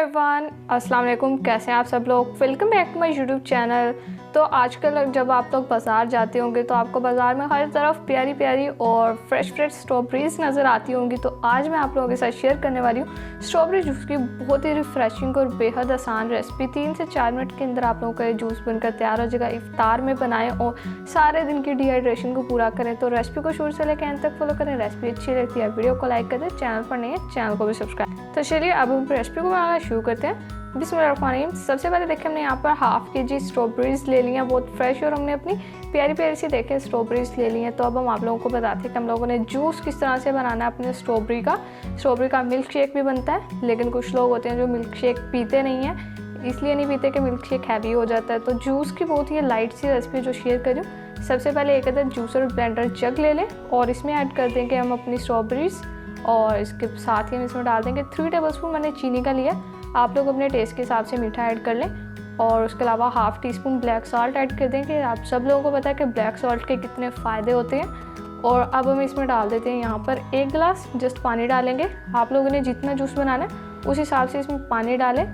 Everyone, अस्सलाम वालेकुम। कैसे हैं आप सब लोग। Welcome back to my YouTube channel. तो आजकल जब आप लोग बाज़ार जाते होंगे तो आपको बाज़ार में हर तरफ प्यारी प्यारी और फ्रेश स्ट्रॉबेरीज नज़र आती होंगी। तो आज मैं आप लोगों के साथ शेयर करने वाली हूँ स्ट्रॉबेरी जूस की बहुत ही रिफ़्रेशिंग और बेहद आसान रेसिपी। 3 से 4 मिनट के अंदर आप लोगों का ये जूस बनकर तैयार हो जाएगा। इफ्तार में बनाएं और सारे दिन की डिहाइड्रेशन को पूरा करें। तो रेसिपी को शुरू से लेकर एंड तक फॉलो करें। रेसिपी अच्छी लगती है वीडियो को लाइक कर दें, चैनल पर नहीं है चैनल को भी सब्सक्राइब। तो चलिए अब हम रेसिपी को बनाना शुरू करते हैं। बिस्मिल्लाहिर्रहमानिर्रहीम। सबसे पहले देखिए हमने यहाँ पर हाफ के जी स्ट्रॉबेरीज ले ली हैं, बहुत फ्रेश, और हमने अपनी प्यारी प्यारी सी देखें स्ट्रॉबेरीज ले ली हैं। तो अब हम आप लोगों को बताते हैं कि हम लोगों ने जूस किस तरह से बनाना है अपने स्ट्रॉबेरी का मिल्क शेक भी बनता है, लेकिन कुछ लोग होते हैं जो मिल्क शेक पीते नहीं हैं, इसलिए नहीं पीते कि मिल्क शेक हैवी हो जाता है। तो जूस की बहुत ही लाइट सी रेसिपी जो शेयर करूँ। सबसे पहले एक अदर जूसर ब्लेंडर जग ले लें और इसमें ऐड कर देंगे हम अपनी स्ट्रॉबेरीज, और इसके साथ ही हम इसमें डाल देंगे 3 टेबलस्पून मैंने चीनी का लिया। आप लोग अपने टेस्ट के हिसाब से मीठा ऐड कर लें। और उसके अलावा half tea spoon black salt add कर देंगे। आप सब लोगों को पता है कि ब्लैक सॉल्ट के कितने फ़ायदे होते हैं। और अब हम इसमें डाल देते हैं यहाँ पर 1 गिलास जस्ट पानी डालेंगे। आप लोगों ने जितना जूस बनाना है उस हिसाब से इसमें पानी डालें।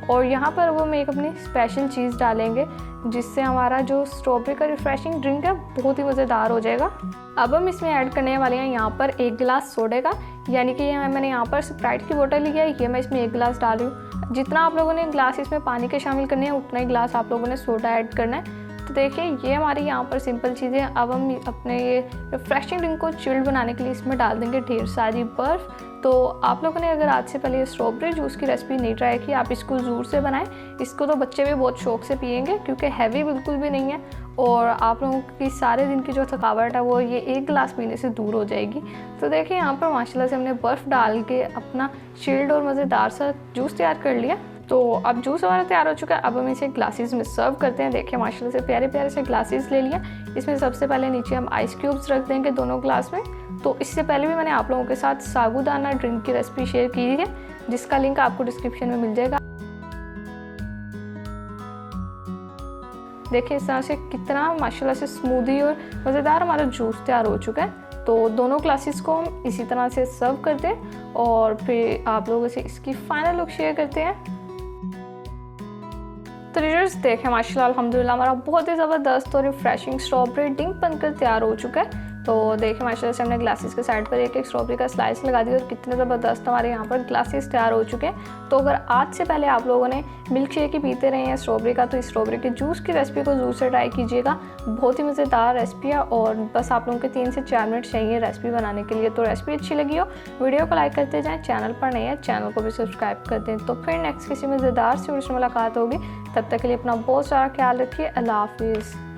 और यहाँ पर वो हम एक अपनी स्पेशल चीज़ डालेंगे जिससे हमारा जो स्ट्रॉबेरी का रिफ़्रेशिंग ड्रिंक है बहुत ही मज़ेदार हो जाएगा। अब हम इसमें ऐड करने वाले हैं यहाँ पर 1 गिलास सोडे का, यानी कि मैंने यहाँ पर स्प्राइट की बोतल ली है, ये मैं इसमें 1 गिलास डाल रही हूँ। जितना आप लोगों ने गिलास इसमें पानी के शामिल करने हैं उतना ही गिलास आप लोगों ने सोडा ऐड करना है। तो देखिए ये हमारी यहाँ पर सिंपल चीज़ें। अब हम अपने ये रिफ्रेशिंग ड्रिंक को चिल्ड बनाने के लिए इसमें डाल देंगे ढेर सारी बर्फ़। तो आप लोगों ने अगर आज से पहले स्ट्रॉबेरी जूस की रेसिपी नहीं ट्राई की, आप इसको ज़रूर से बनाएं। इसको तो बच्चे भी बहुत शौक से पियेंगे क्योंकि हैवी बिल्कुल भी नहीं है, और आप लोगों की सारे दिन की जो थकावट है वो ये 1 गिलास पीने से दूर हो जाएगी। तो देखिए यहाँ पर माशाल्लाह से हमने बर्फ़ डाल के अपना चिल्ड और मज़ेदार सा जूस तैयार कर लिया। तो अब जूस हमारा तैयार हो चुका है। अब हम इसे ग्लासेस में सर्व करते हैं। देखिए माशाल्लाह से प्यारे प्यारे से ग्लासेस ले लिया। इसमें सबसे पहले नीचे हम आइस क्यूब्स रख देंगे दोनों ग्लास में। तो इससे पहले भी मैंने आप लोगों के साथ साबूदाना ड्रिंक की रेसिपी शेयर की है, जिसका लिंक आपको डिस्क्रिप्शन में मिल जाएगा। देखिए इस तरह से कितना माशाल्लाह से स्मूदी और मज़ेदार हमारा जूस तैयार हो चुका है। तो दोनों ग्लासेस को हम इसी तरह से सर्व करते हैं और फिर आप लोगों से इसकी फाइनल लुक शेयर करते हैं। तो रिजल्ट्स देखें माशाल्लाह अल्हम्दुलिल्लाह हमारा बहुत ही ज़बरदस्त और रिफ्रेशिंग स्ट्रॉबेरी ड्रिंक बनकर तैयार हो चुका है। तो देखिए माशाल्लाह से हमने ग्लासेस के साइड पर एक एक स्ट्रॉबेरी का स्लाइस लगा दिया और कितने ज़बरदस्त हमारे यहाँ पर ग्लासेस तैयार हो चुके हैं। तो अगर आज से पहले आप लोगों ने मिल्क शेक ही पीते रहे हैं स्ट्रॉबेरी का, तो इस स्ट्रॉबेरी के जूस की रेसिपी को जरूर से ट्राई कीजिएगा। बहुत ही मज़ेदार रेसिपी है और बस आप लोगों के 3 से 4 मिनट चाहिए रेसिपी बनाने के लिए। तो रेसिपी अच्छी लगी हो वीडियो को लाइक करते जाएँ, चैनल पर नहीं है चैनल को भी सब्सक्राइब कर दें। तो फिर नेक्स्ट किसी मज़ेदार से मुलाकात होगी। तब तक के लिए अपना बहुत सारा ख्याल रखिए। अल्लाह हाफिज़।